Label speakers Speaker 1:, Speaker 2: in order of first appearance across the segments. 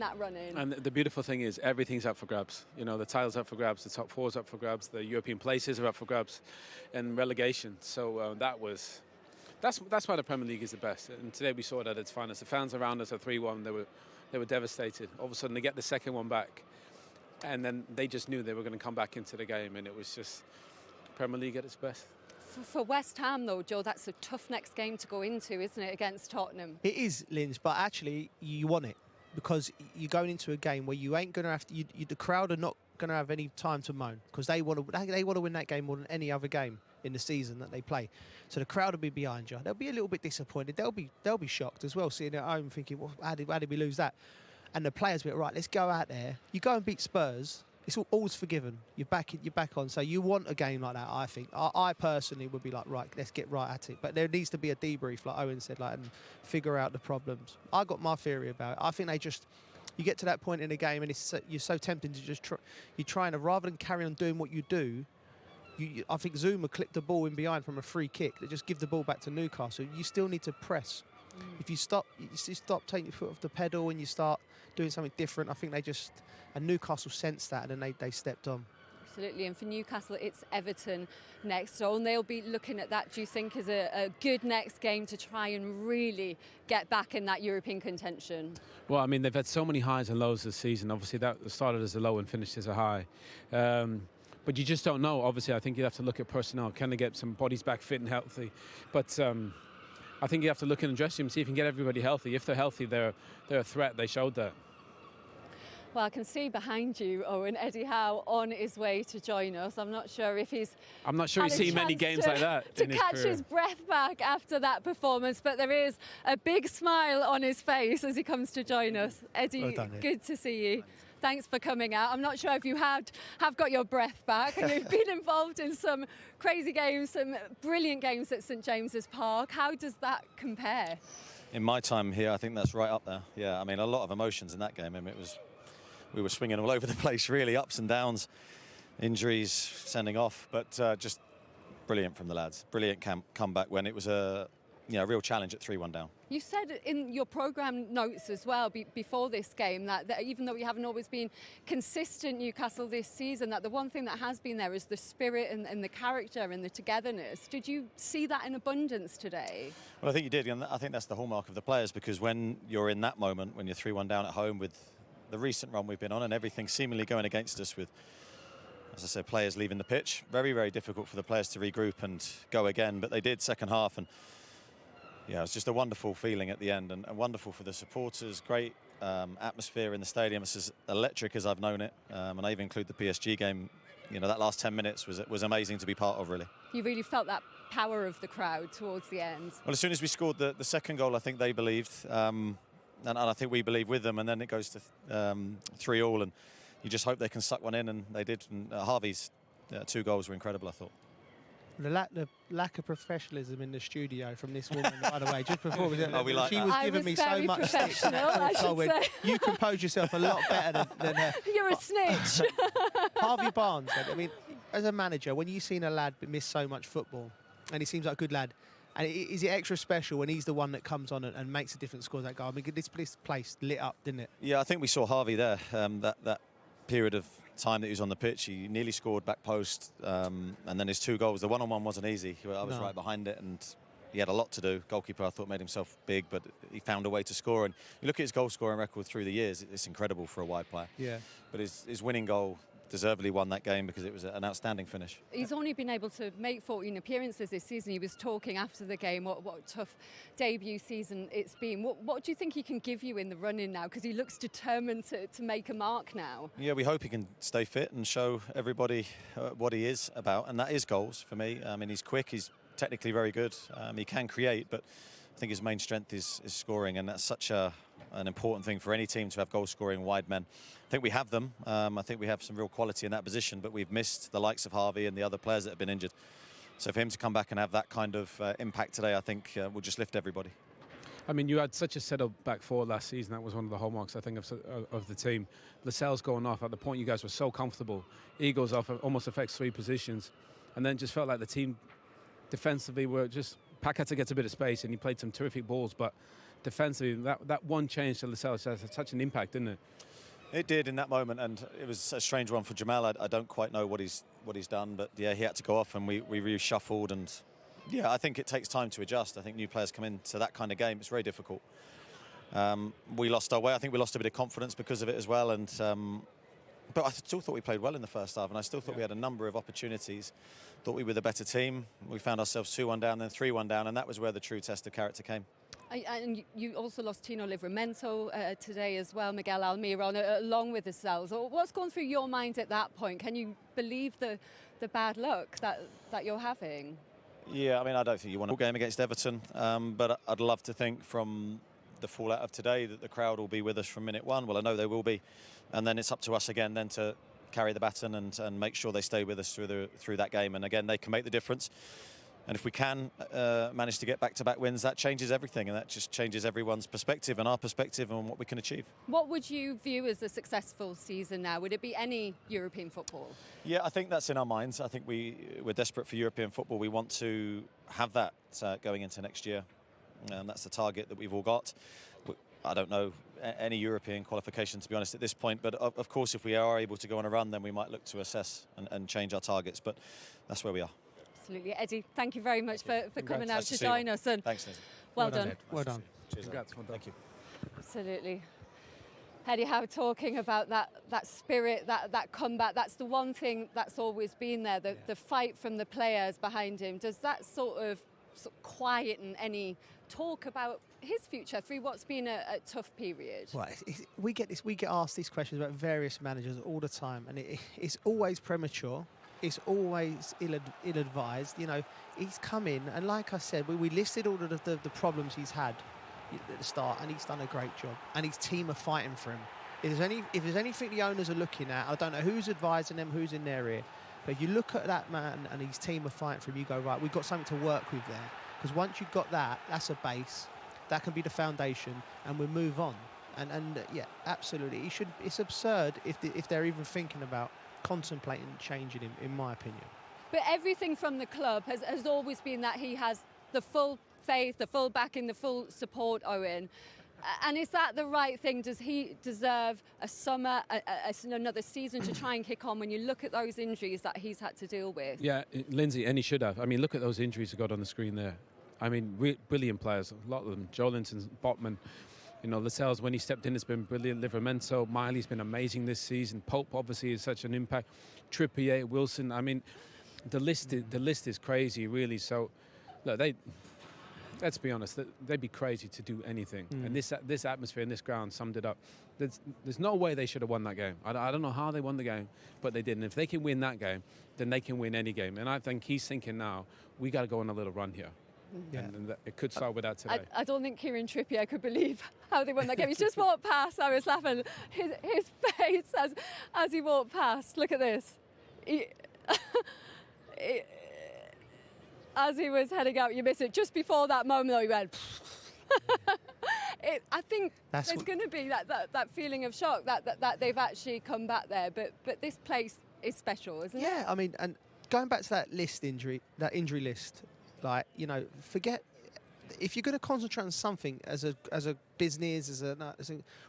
Speaker 1: that running.
Speaker 2: And the beautiful thing is everything's up for grabs. You know, the title's up for grabs, the top four's up for grabs, the European places are up for grabs, and relegation. So that's why the Premier League is the best. And today we saw that at its finest. The fans around us are 3-1. They were devastated. All of a sudden they get the second one back, and then they just knew they were going to come back into the game, and it was just Premier League at its best.
Speaker 1: For West Ham, though, Joe, that's a tough next game to go into, isn't it, against Tottenham?
Speaker 3: It is, Linz, but actually you want it, because you're going into a game where you ain't going to have to. The crowd are not going to have any time to moan, because they want to win that game more than any other game in the season that they play. So the crowd will be behind you. They'll be a little bit disappointed. They'll be shocked as well, sitting at home thinking, well, how did we lose that? And the players will be right. Let's go out there. You go and beat Spurs. It's all's forgiven. You're back on. So you want a game like that, I think. I personally would be like, right, let's get right at it. But there needs to be a debrief, like Owen said, and figure out the problems. I got my theory about it. I think you get to that point in a game and you're so tempted to just you're trying to, rather than carry on doing what you do, I think Zuma clipped the ball in behind from a free kick that just give the ball back to Newcastle. You still need to press. If you stop taking your foot off the pedal and you start doing something different, I think and Newcastle sensed that, and then they stepped on.
Speaker 1: Absolutely, and for Newcastle, it's Everton next, so and they'll be looking at that, do you think, as a good next game to try and really get back in that European contention?
Speaker 2: Well, I mean, they've had so many highs and lows this season. Obviously, that started as a low and finished as a high. But you just don't know. Obviously, I think you have to look at personnel. Can they get some bodies back fit and healthy? But I think you have to look in the dressing room and see if you can get everybody healthy. If they're healthy, they're a threat. They showed that.
Speaker 1: Well, I can see behind you, Owen, Eddie Howe on his way to join us. I'm not sure if he's
Speaker 2: seen many games like that
Speaker 1: to
Speaker 2: in his
Speaker 1: catch
Speaker 2: career.
Speaker 1: his breath back after that performance, but there is a big smile on his face as he comes to join us. Eddie,
Speaker 3: well done,
Speaker 1: good to see you. Thanks for coming out. I'm not sure if you have got your breath back, and you've been involved in some crazy games, some brilliant games at St James's Park. How does that compare?
Speaker 4: In my time here, I think that's right up there. Yeah, I mean, a lot of emotions in that game. I mean, we were swinging all over the place, really, ups and downs, injuries, sending off, but just brilliant from the lads. Brilliant comeback when it was a real challenge at 3-1 down.
Speaker 1: You said in your programme notes as well before this game that even though we haven't always been consistent, Newcastle, this season, that the one thing that has been there is the spirit and the character and the togetherness. Did you see that in abundance today? Well,
Speaker 4: I think you did, and I think that's the hallmark of the players, because when you're in that moment, when you're 3-1 down at home with the recent run we've been on and everything seemingly going against us with, as I said, players leaving the pitch, very, very difficult for the players to regroup and go again, but they did second half, and yeah, it was just a wonderful feeling at the end, and wonderful for the supporters. Great atmosphere in the stadium. It's as electric as I've known it, and I even include the PSG game. That last 10 minutes was amazing to be part of, really. You
Speaker 1: really felt that power of the crowd towards the end.
Speaker 4: Well, as soon as we scored the second goal, I think they believed, and I think we believed with them, and then it goes to 3-3, and you just hope they can suck one in, and they did. And Harvey's 2 goals were incredible, I thought.
Speaker 3: The lack of professionalism in the studio from this woman, by the way, just before
Speaker 4: we like
Speaker 3: she
Speaker 4: that.
Speaker 3: was giving me so much sticks in that goal. You compose yourself a lot better than her.
Speaker 1: You're a snitch.
Speaker 3: Harvey Barnes, I mean, as a manager, when you've seen a lad miss so much football, and he seems like a good lad, and is it extra special when he's the one that comes on and makes a difference, scores that goal? I mean, this place lit up, didn't it?
Speaker 4: Yeah, I think we saw Harvey there, that period of time that he was on the pitch. He nearly scored back post, and then his 2 goals. The one-on-one wasn't easy. I was right behind it, and he had a lot to do. Goalkeeper, I thought, made himself big, but he found a way to score. And you look at his goal-scoring record through the years, it's incredible for a wide player.
Speaker 3: Yeah.
Speaker 4: But his winning goal deservedly won that game because it was an outstanding finish.
Speaker 1: He's only been able to make 14 appearances this season. He was talking after the game what a tough debut season it's been. What do you think he can give you in the run-in now? Because he looks determined to make a mark now.
Speaker 4: Yeah, we hope he can stay fit and show everybody what he is about, and that is goals for me. I mean, he's quick, he's technically very good, he can create, but I think his main strength is scoring, and that's such an important thing for any team to have goal-scoring wide men. I think we have them. I think we have some real quality in that position, but we've missed the likes of Harvey and the other players that have been injured. So for him to come back and have that kind of impact today, I think will just lift everybody.
Speaker 2: I mean, you had such a settled back four last season. That was one of the hallmarks, I think, of the team. Lascelles going off at the point you guys were so comfortable. He goes off, almost affects 3 positions, and then just felt like the team defensively were just. Paqueta gets a bit of space and he played some terrific balls, but defensively, that one change to Lascelles has such an impact, didn't it?
Speaker 4: It did in that moment, and it was a strange one for Jamal. I don't quite know what he's done, but yeah, he had to go off, and we reshuffled, and yeah, I think it takes time to adjust. I think new players come into that kind of game; it's very difficult. We lost our way. I think we lost a bit of confidence because of it as well, and but I still thought we played well in the first half, and I still thought we had a number of opportunities. Thought we were the better team. We found ourselves 2-1 down, then 3-1 down, and that was where the true test of character came.
Speaker 1: And you also lost Tino Livramento today as well, Miguel Almiron, along with the Lascelles. What's gone through your mind at that point? Can you believe the bad luck that you're having?
Speaker 4: Yeah, I mean, I don't think you want a game against Everton, but I'd love to think from the fallout of today that the crowd will be with us from minute one. Well, I know they will be, and then it's up to us again then to carry the baton and make sure they stay with us through that game. And again, they can make the difference. And if we can manage to get back-to-back wins, that changes everything, and that just changes everyone's perspective and our perspective on what we can achieve.
Speaker 1: What would you view as a successful season now? Would it be any European football?
Speaker 4: Yeah, I think that's in our minds. I think we're desperate for European football. We want to have that going into next year, and that's the target that we've all got. I don't know any European qualification, to be honest, at this point, but of course, if we are able to go on a run, then we might look to assess and change our targets, but that's where we are.
Speaker 1: Absolutely. Eddie, thank you very much for coming out to join us. And
Speaker 4: thanks, Lindsay.
Speaker 1: Well done.
Speaker 3: Well done.
Speaker 4: Cheers.
Speaker 2: Congrats, well done.
Speaker 4: Thank you.
Speaker 1: Absolutely. Eddie Howe talking about that spirit, that comeback. That's the one thing that's always been there, the fight from the players behind him. Does that sort of quieten any talk about his future through what's been a tough period?
Speaker 3: Well, we get asked these questions about various managers all the time, and it's always premature. It's always ill-advised. You know, he's come in, and like I said, we listed all of the problems he's had at the start, and he's done a great job, and his team are fighting for him. If there's anything the owners are looking at, I don't know who's advising them, who's in their ear, but you look at that man and his team are fighting for him, you go, right, we've got something to work with there. Because once you've got that, that's a base, that can be the foundation, and we move on. And yeah, absolutely. It's absurd if they're even thinking about contemplating changing him, in my opinion.
Speaker 1: But everything from the club has always been that he has the full faith, the full backing, the full support, Owen. And is that the right thing? Does he deserve a summer, another season to try and kick on when you look at those injuries that he's had to deal with?
Speaker 2: Yeah, Lindsay, and he should have. I mean, look at those injuries he got on the screen there. I mean, brilliant players, a lot of them. Joelinton, Botman, you know, Lascelles, when he stepped in, has been brilliant. Livramento, Miley's been amazing this season. Pope, obviously, is such an impact. Trippier, Wilson, I mean, the list is crazy, really. So, look, let's be honest, they'd be crazy to do anything. And this atmosphere in this ground summed it up. There's no way they should have won that game. I don't know how they won the game, but they didn't. If they can win that game, then they can win any game. And I think he's thinking now, we got to go on a little run here. Yeah. And it could start with that today.
Speaker 1: I don't think Kieran Trippier could believe how they won that game. He's just walked past. I was laughing. His face as he walked past. Look at this. As he was heading out, you miss it. Just before that moment, though, he went. I think there's going to be that feeling of shock that they've actually come back there. But this place is special, isn't it?
Speaker 3: Yeah, I mean, and going back to that injury list. Like, you know, forget if you're going to concentrate on something as a business,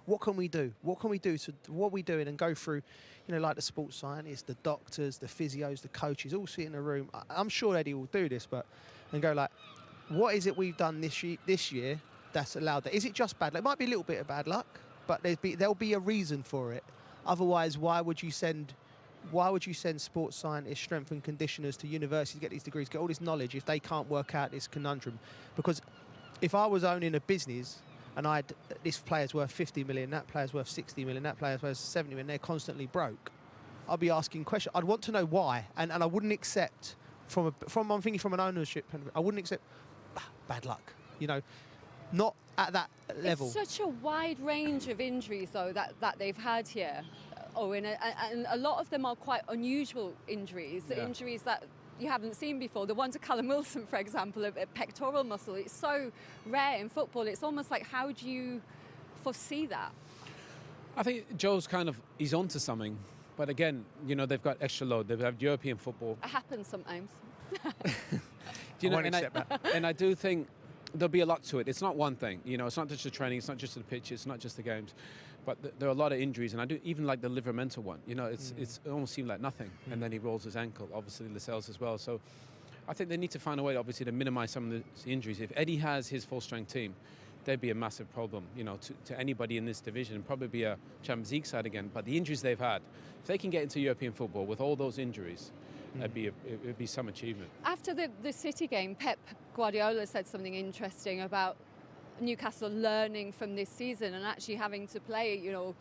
Speaker 3: what can we do? What can we do to what are we doing and go through, you know, like the sports scientists, the doctors, the physios, the coaches, all sit in a room. I'm sure Eddie will do this, and go like, what is it we've done this year that's allowed that? Is it just bad luck? It might be a little bit of bad luck, but there'll be a reason for it. Otherwise, why would you send sports scientists, strength and conditioners to universities to get these degrees, get all this knowledge if they can't work out this conundrum? Because if I was owning a business and this player's worth 50 million, that player's worth 60 million, that player's worth 70 million, they're constantly broke, I'd be asking questions. I'd want to know why, and I wouldn't accept I'm thinking from an ownership, I wouldn't accept bad luck, you know, not at that level.
Speaker 1: It's such a wide range of injuries, though, that they've had here. Owen, and a lot of them are quite unusual injuries, injuries that you haven't seen before. The one to Callum Wilson, for example, a pectoral muscle, it's so rare in football. It's almost like, how do you foresee that?
Speaker 2: I think Joe's he's onto something. But again, you know, they've got extra load. They've had European football.
Speaker 1: It happens sometimes.
Speaker 2: And I do think there'll be a lot to it. It's not one thing, you know. It's not just the training. It's not just the pitch. It's not just the games, but there are a lot of injuries. And I do even like the Livramento one. You know, it almost seemed like nothing, and then he rolls his ankle. Obviously, Lascelles as well. So I think they need to find a way, obviously, to minimise some of the injuries. If Eddie has his full-strength team, there'd be a massive problem, you know, to anybody in this division, and probably be a Champions League side again. But the injuries they've had, if they can get into European football with all those injuries, it'd be some achievement.
Speaker 1: After the City game, Pep Guardiola said something interesting about Newcastle learning from this season and actually having to play, you know,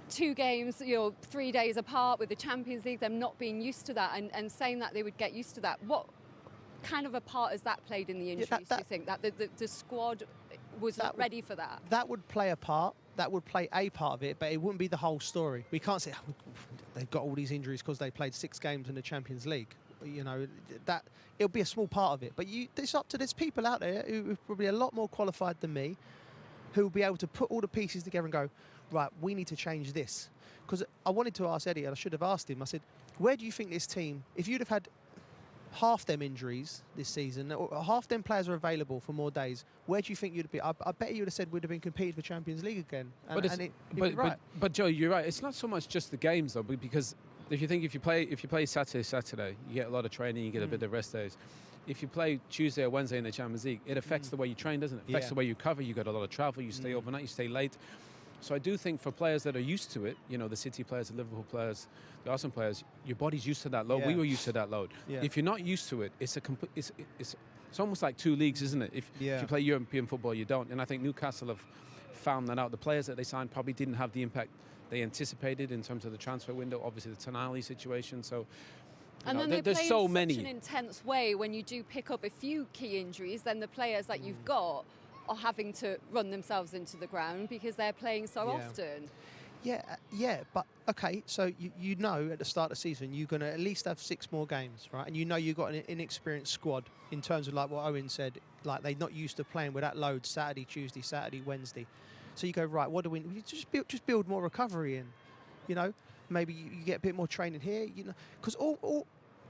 Speaker 1: 2 games, you know, 3 days apart with the Champions League, them not being used to that and saying that they would get used to that. What kind of a part has that played in the injuries, do you think? That the squad was not ready for that?
Speaker 3: That would play a part. That would play a part of it, but it wouldn't be the whole story. We can't say they've got all these injuries because they played 6 games in the Champions League. You know, that it'll be a small part of it. But it's up to there's people out there who are probably a lot more qualified than me, who will be able to put all the pieces together and go, right, we need to change this. Because I wanted to ask Eddie, and I should have asked him. I said, where do you think this team, if you'd have had half them injuries this season, or half them players are available for more days, where do you think you'd be? I bet you would have said we'd have been competing for Champions League again.
Speaker 2: But Joe, you're right. It's not so much just the games though, because if you play Saturday, you get a lot of training, you get a bit of rest days. If you play Tuesday or Wednesday in the Champions League, it affects the way you train, doesn't it? It affects the way you cover. You got a lot of travel. You stay overnight. You stay late. So I do think for players that are used to it, you know, the City players, the Liverpool players, the Arsenal players, your body's used to that load. We were used to that load. If you're not used to it, it's almost like 2 leagues, isn't it? If you play European football, you don't. And I think Newcastle have found that out. The players that they signed probably didn't have the impact they anticipated in terms of the transfer window. Obviously, the Tonali situation. So.
Speaker 1: And then they play in such an intense way. When you do pick up a few key injuries, then the players that you've got are having to run themselves into the ground because they're playing so often. But okay, so you know at the start of the season you're going to at least have 6 more games, right? And you know you've got an inexperienced squad in terms of like what Owen said, like they're not used to playing with that load Saturday, Tuesday, Saturday, Wednesday. So you go, right, what do we just build more recovery in, you know? Maybe you get a bit more training here, you know, because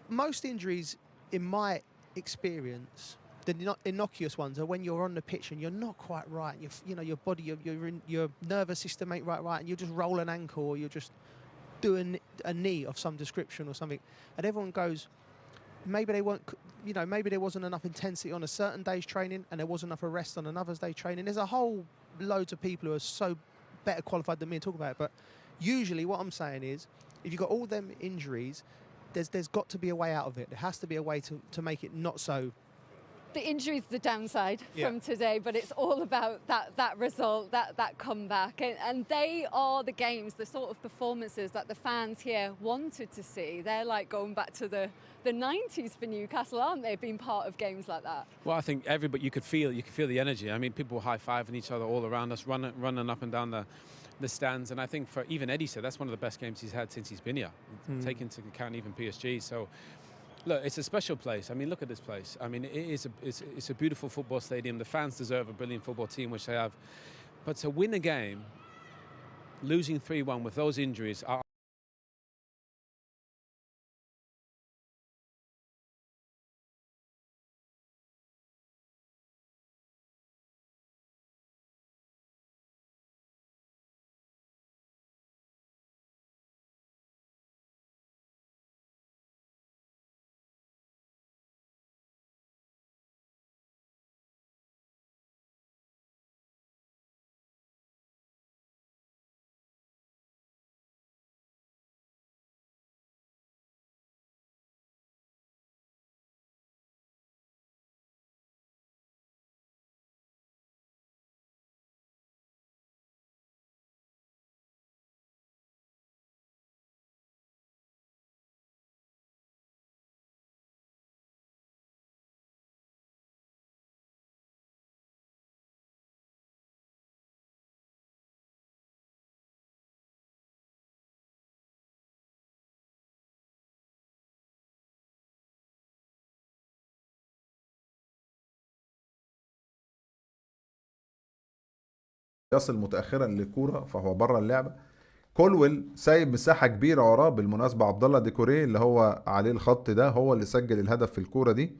Speaker 1: most injuries, in my experience, the innocuous ones are when you're on the pitch and you're not quite right. You know, your body, your nervous system ain't right, and you just roll an ankle or you're just doing a knee of some description or something, and everyone goes, maybe they weren't, you know, maybe there wasn't enough intensity on a certain day's training and there wasn't enough rest on another day's training. There's a whole loads of people who are so better qualified than me to talk about it, but usually what I'm saying is, if you've got all them injuries, there's got to be a way out of it. There has to be a way to make it not so. The injury's the downside from today, but it's all about that result, that comeback. And they are the games, the sort of performances that the fans here wanted to see. They're like going back to the 90s for Newcastle, aren't they, being part of games like that?
Speaker 2: Well, I think everybody, you could feel the energy. I mean, people were high-fiving each other all around us, running up and down the stands. And I think for even Eddie said, that's one of the best games he's had since he's been here, taking into account even PSG. So, look, it's a special place. I mean, look at this place. I mean, it's a beautiful football stadium. The fans deserve a brilliant football team, which they have. But to win a game, losing 3-1 with those injuries are
Speaker 5: يصل متأخرا للكورة فهو بره اللعبة. كولويل سايب مساحة كبيرة وراه، بالمناسبة عبد الله ديكوريه اللي هو عليه الخط ده هو اللي سجل الهدف في الكورة دي،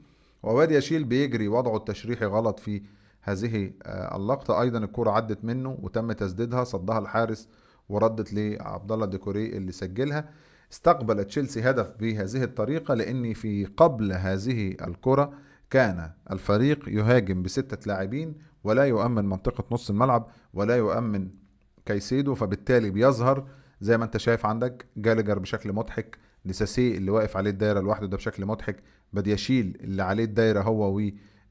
Speaker 5: وبادي يشيل بيجري وضعه التشريحي غلط في هذه اللقطة. أيضا الكرة عدت منه وتم تسديدها، صدها الحارس وردت لعبد الله ديكوري اللي سجلها. استقبل تشيلسي هدف بهذه الطريقة، لأن في قبل هذه الكرة كان الفريق يهاجم ب6 لاعبين ولا يؤمن منطقة نص الملعب ولا يؤمن كايسيدو، فبالتالي بيظهر زي ما انت شايف عندك جالجر بشكل مضحك، ديساسي اللي واقف عليه الدايرة لوحده ده بشكل مضحك، بدياشيل اللي عليه الدايرة هو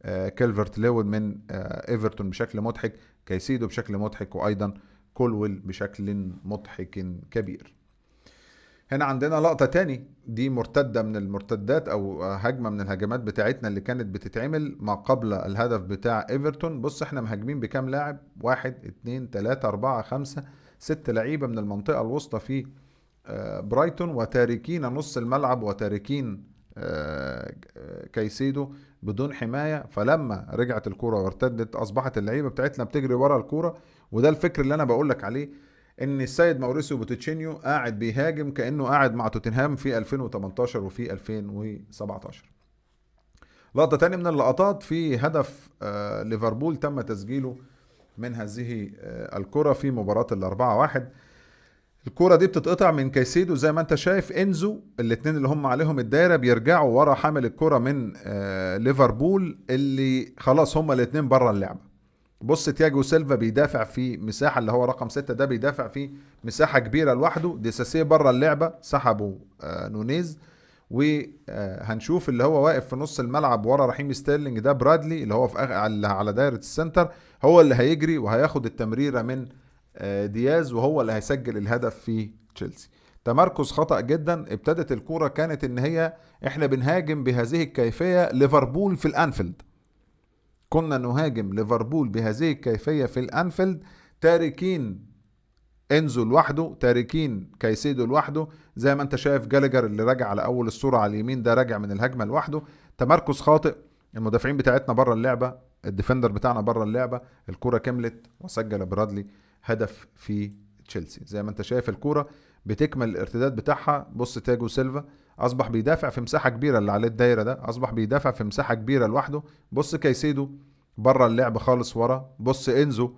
Speaker 5: كيلفرت لوين من ايفرتون بشكل مضحك، كايسيدو بشكل مضحك، وايضا كولويل بشكل مضحك كبير. هنا عندنا لقطة تاني، دي مرتدة من المرتدات او هجمة من الهجمات بتاعتنا اللي كانت بتتعمل ما قبل الهدف بتاع ايفرتون. بص احنا مهاجمين بكام لاعب؟ 1 2 3 4 5 6 لعيبة من المنطقة الوسطى في برايتون، وتاركين نص الملعب وتاركين كايسيدو بدون حماية. فلما رجعت الكرة وارتدت أصبحت اللعيبة بتاعتنا بتجري ورا الكرة، وده الفكر اللي أنا بقولك عليه، إن السيد ماوريسيو بوتشينيو قاعد بيهاجم كأنه قاعد مع توتنهام في 2018 وفي 2017. لقطة تاني من اللقطات في هدف ليفربول تم تسجيله من هذه الكرة في مباراة 4-1. الكرة دي بتتقطع من كايسيدو زي ما انت شايف، انزو الاتنين اللي هم عليهم الدايرة بيرجعوا ورا حامل الكرة من ليفربول اللي خلاص هم الاتنين بره اللعبة. بص تياجو سيلفا بيدافع في مساحة، اللي هو رقم 6 ده بيدافع في مساحة كبيرة لوحده، ديساسيه بره اللعبة سحبوا نونيز، وهنشوف اللي هو واقف في نص الملعب ورا رحيم ستيرلينج ده برادلي اللي هو في على دايرة السنتر، هو اللي هيجري وهياخد التمريرة من دياز وهو اللي هيسجل الهدف في تشيلسي. تمركز خطأ جدا. ابتدت الكرة كانت ان هي احنا بنهاجم بهذه الكيفية ليفربول في الانفيلد، كنا نهاجم ليفربول بهذه الكيفية في الانفيلد، تاركين انزو لوحده، تاركين كايسيدو لوحده، زي ما انت شايف جالجر اللي راجع على اول الصورة على اليمين ده راجع من الهجمة لوحده. تمركز خاطئ، المدافعين بتاعتنا بره اللعبة، الديفندر بتاعنا بره اللعبة، الكرة كملت وسجل برادلي هدف في تشيلسي. زي ما انت شايف الكرة بتكمل الارتداد بتاعها. بص تياجو سيلفا اصبح بيدافع في مساحة كبيرة، اللي عليه الدايرة ده اصبح بيدافع في مساحة كبيرة لوحده. بص كايسيدو بره اللعب خالص ورا. بص انزو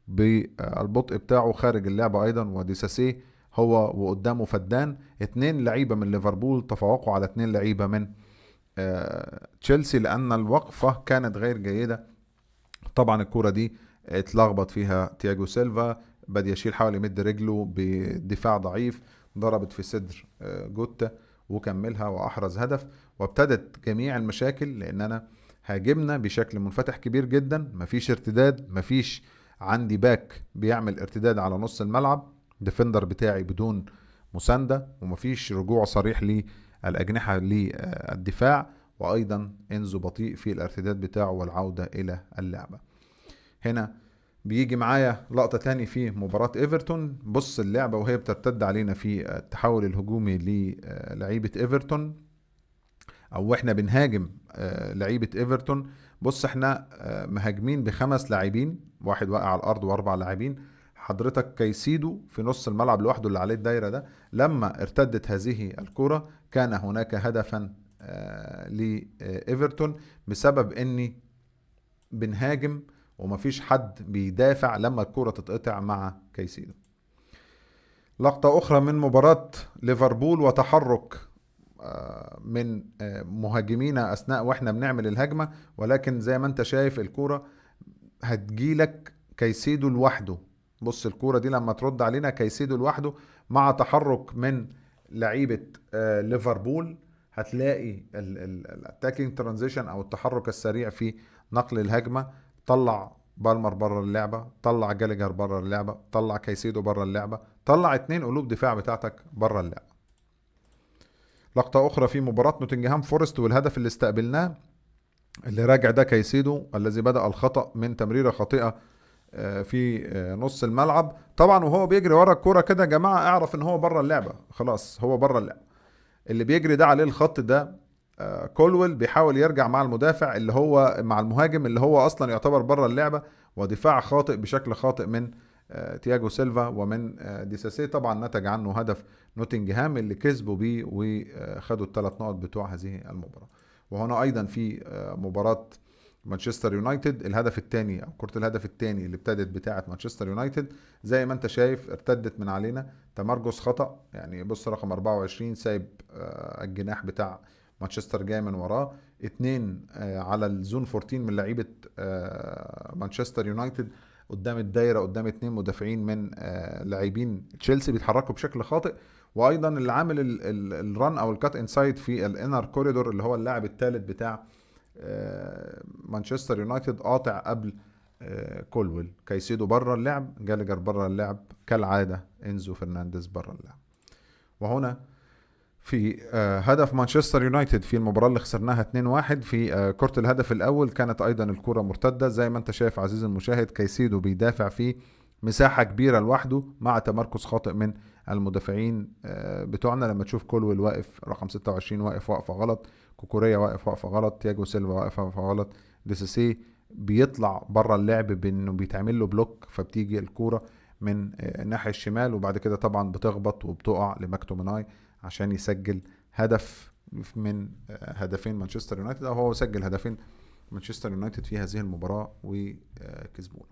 Speaker 5: بالبطء بتاعه خارج اللعبة ايضا، وديساسي هو وقدامه فدان. 2 لعيبة من ليفربول تفوقوا على 2 لعيبة من تشيلسي لان الوقفة كانت غير جيدة. طبعا الكرة دي اتلخبط فيها تياجو سيلفا، بدأ يشيل حاول يمد رجله بدفاع ضعيف، ضربت في صدر جوتا وكملها واحرز هدف. وابتدت جميع المشاكل لاننا هاجمنا بشكل منفتح كبير جدا، مفيش ارتداد، مفيش عندي باك بيعمل ارتداد على نص الملعب، ديفندر بتاعي بدون مساندة، ومفيش رجوع صريح للأجنحة للدفاع، وايضا انزو بطيء في الارتداد بتاعه والعودة الى اللعبة. هنا بيجي معايا لقطة تاني في مباراة ايفرتون. بص اللعبة وهي بترتد علينا في التحول الهجومي للعيبة ايفرتون، او احنا بنهاجم لعيبة ايفرتون. بص احنا مهاجمين ب5 لاعبين، واحد واقع على الارض و4 لاعبين. حضرتك كايسيدو في نص الملعب لوحده اللي عليه الدايرة ده. لما ارتدت هذه الكرة كان هناك هدفا لإيفرتون بسبب اني بنهاجم ومفيش حد بيدافع لما الكرة تتقطع مع كايسيدو. لقطة أخرى من مباراة ليفربول وتحرك من مهاجمينا أثناء وإحنا بنعمل الهجمة، ولكن زي ما أنت شايف الكرة هتجيلك كايسيدو لوحده. بص الكرة دي لما ترد علينا كايسيدو لوحده مع تحرك من لعيبة ليفربول، هتلاقي الاتاكينج ترانزيشن أو التحرك السريع في نقل الهجمة. طلع بالمر بره اللعبة، طلع جالجر بره اللعبة، طلع كايسيدو بره اللعبة، طلع 2 قلوب دفاع بتاعتك بره اللعبة. لقطة أخرى في مباراة نوتنجهام فورست والهدف اللي استقبلناه اللي راجع ده كايسيدو الذي بدأ الخطأ من تمريرة خاطئة في نص الملعب. طبعا وهو بيجري ورا الكرة كده يا جماعة اعرف ان هو بره اللعبة، خلاص هو بره اللعبة. اللي بيجري ده عليه الخط ده كولويل بيحاول يرجع مع المدافع اللي هو مع المهاجم اللي هو اصلا يعتبر بره اللعبة، ودفاع خاطئ بشكل خاطئ من تياجو سيلفا ومن ديساسي. طبعا نتج عنه هدف نوتنجهام اللي كسبوا بيه وخدوا ال3 نقط بتوع هذه المباراة. وهنا ايضا في مباراة مانشستر يونايتد الهدف الثاني او كرة الهدف الثاني اللي ابتدت بتاعة مانشستر يونايتد زي ما انت شايف ارتدت من علينا تمركز خطأ. يعني بص رقم 24 سايب الجناح بتاع مانشستر جاي من وراه، 2 على الزون 14 من لعيبة مانشستر يونايتد قدام الدايرة، قدام 2 مدافعين من لاعبين تشيلسي بيتحركوا بشكل خاطئ. وايضا اللي عامل الرن او الكات انسايد في الانر كوريدور اللي هو اللاعب الثالث بتاع مانشستر يونايتد قاطع قبل كولويل. كايسيدو بره اللعب، جالجر بره اللعب كالعادة، انزو فرنانديز بره اللعب. وهنا في هدف مانشستر يونايتد في المباراة اللي خسرناها 2-1 في كرة الهدف الأول كانت أيضا الكرة مرتدة زي ما أنت شايف عزيزي المشاهد. كايسيدو بيدافع في مساحة كبيرة لوحده مع تمركز خاطئ من المدافعين بتوعنا. لما تشوف كولويل واقف رقم 26 واقف وقفة غلط، كوكوريا واقف وقفة غلط، تياجو سيلفا واقف وقفة غلط، ديسيسي بيطلع بره اللعب بانه بيتعمل له بلوك، فبتيجي الكرة من الناحية الشمال وبعد كده طبعا بتخبط وبتقع لماكتوميناي عشان يسجل هدف من هدفين مانشستر يونايتد، او هو سجل هدفين مانشستر يونايتد في هذه المباراة وكسبونا.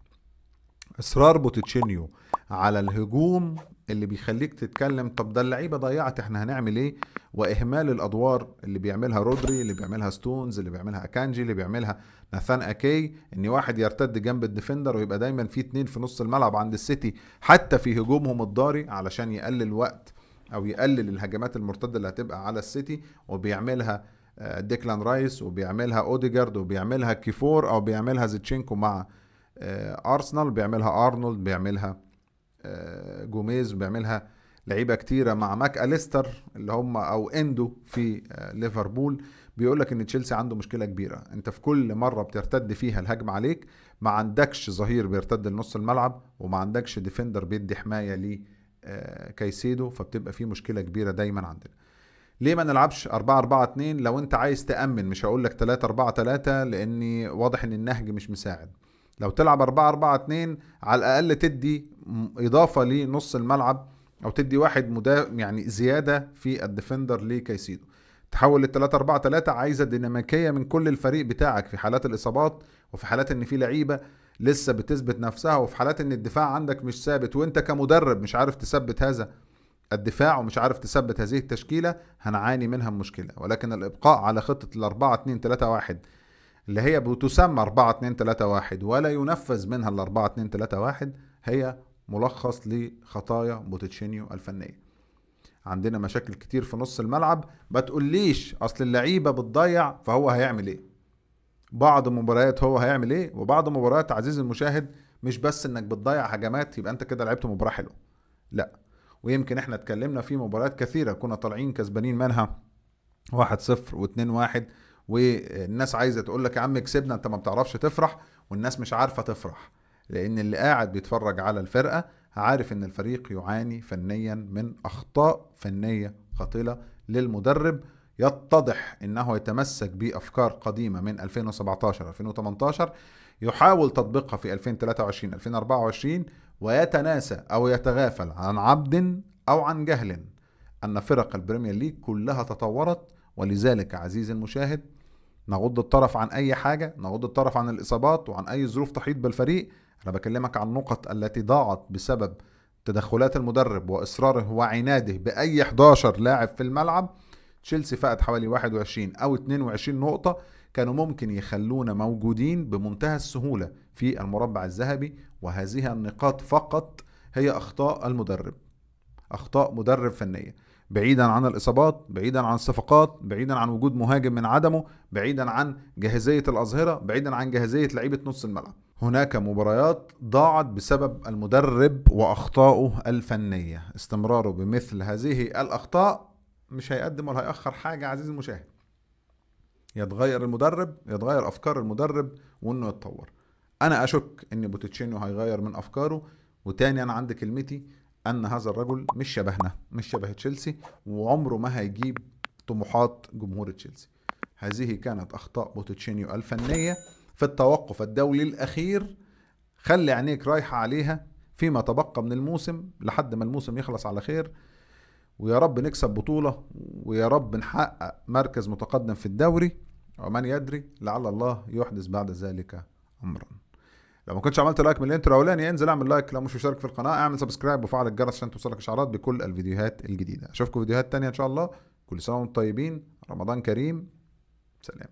Speaker 5: اصرار بوتشينيو على الهجوم اللي بيخليك تتكلم طب ده اللعيبه ضيعت احنا هنعمل ايه، واهمال الادوار اللي بيعملها رودري، اللي بيعملها ستونز، اللي بيعملها اكانجي، اللي بيعملها ناثان اكي، ان واحد يرتد جنب الديفندر ويبقى دايما في 2 في نص الملعب عند السيتي حتى في هجومهم الضاري علشان يقلل وقت او يقلل الهجمات المرتده اللي هتبقى على السيتي، وبيعملها ديكلان رايس وبيعملها اوديجارد وبيعملها كيفور او بيعملها زيتشينكو مع ارسنال، بيعملها ارنولد، بيعملها جوميز، بيعملها لعيبه كتيره مع ماك أليستر اللي هم او اندو في ليفربول. بيقولك ان تشيلسي عنده مشكله كبيره، انت في كل مره بترتد فيها الهجمه عليك ما عندكش ظهير بيرتد لنص الملعب وما عندكش ديفندر بيدي حمايه ل كايسيدو، فبتبقى في مشكله كبيره دايما عندنا. ليه ما نلعبش 4-4-2 لو انت عايز تأمن؟ مش هقول لك 3-4-3 لاني واضح ان النهج مش مساعد. لو تلعب 4-4-2 على الاقل تدي اضافه لنص الملعب او تدي واحد يعني زياده في الديفندر لكايسيدو. تحول لل 3-4-3 عايزه ديناميكيه من كل الفريق بتاعك في حالات الاصابات وفي حالات ان في لعيبه لسه بتثبت نفسها وفي حالات ان الدفاع عندك مش ثابت وانت كمدرب مش عارف تثبت هذا الدفاع ومش عارف تثبت هذه التشكيله، هنعاني منها مشكله. ولكن الابقاء على خطه ال 4-2-3-1 اللي هي بتسمى 4-2-3-1 ولا ينفذ منها ال 4-2-3-1 هي ملخص لخطايا بوتشينيو الفنيه. عندنا مشاكل كتير في نص الملعب، ما تقوليش اصل اللعيبه بتضيع فهو هيعمل ايه. بعض مباريات هو هيعمل ايه، وبعض مباريات عزيزي المشاهد مش بس انك بتضيع هجمات يبقى انت كده لعبت مباراه حلوه، لا. ويمكن احنا اتكلمنا في مباريات كثيره كنا طالعين كسبانين منها 1-0 و2-1 والناس عايزه تقول لك يا عم كسبنا، انت ما بتعرفش تفرح، والناس مش عارفه تفرح لان اللي قاعد بيتفرج على الفرقه عارف ان الفريق يعاني فنيا من اخطاء فنيه قاتله للمدرب. يتضح انه يتمسك بافكار قديمه من 2017 2018 يحاول تطبيقها في 2023 2024 ويتناسى او يتغافل عن عبد او عن جهل ان فرق البريمير ليج كلها تطورت. ولذلك عزيزي المشاهد نغض الطرف عن اي حاجه، نغض الطرف عن الاصابات وعن اي ظروف تحيط بالفريق. انا بكلمك عن النقط التي ضاعت بسبب تدخلات المدرب واصراره وعناده باي 11 لاعب في الملعب. تشيلسي فقد حوالي 21 او 22 نقطه كانوا ممكن يخلونا موجودين بمنتهى السهوله في المربع الذهبي، وهذه النقاط فقط هي اخطاء المدرب، اخطاء مدرب فنيه، بعيدا عن الاصابات، بعيدا عن الصفقات، بعيدا عن وجود مهاجم من عدمه، بعيدا عن جاهزيه الاظهره، بعيدا عن جاهزيه لعيبه نص الملعب. هناك مباريات ضاعت بسبب المدرب واخطائه الفنيه. استمراره بمثل هذه الاخطاء مش هيقدم ولا هيأخر حاجه عزيزي المشاهد. يتغير المدرب، يتغير افكار المدرب وانه يتطور. انا اشك ان بوتشينيو هيغير من افكاره. وتاني انا عندي كلمتي ان هذا الرجل مش شبهنا، مش شبه تشيلسي، وعمره ما هيجيب طموحات جمهور تشيلسي. هذه كانت اخطاء بوتشينيو الفنيه في التوقف الدولي الاخير. خلي عينيك رايحه عليها فيما تبقى من الموسم لحد ما الموسم يخلص على خير، ويا رب نكسب بطوله، ويا رب نحقق مركز متقدم في الدوري، ومن يدري لعل الله يحدث بعد ذلك امرا. لو ما كنتش عملت لايك من الانترو الاولاني انزل اعمل لايك، لو مش مشترك في القناه اعمل سبسكرايب وفعل الجرس عشان توصلك اشعارات بكل الفيديوهات الجديده. اشوفكم فيديوهات تانية ان شاء الله. كل سنه وانتم طيبين، رمضان كريم، سلام.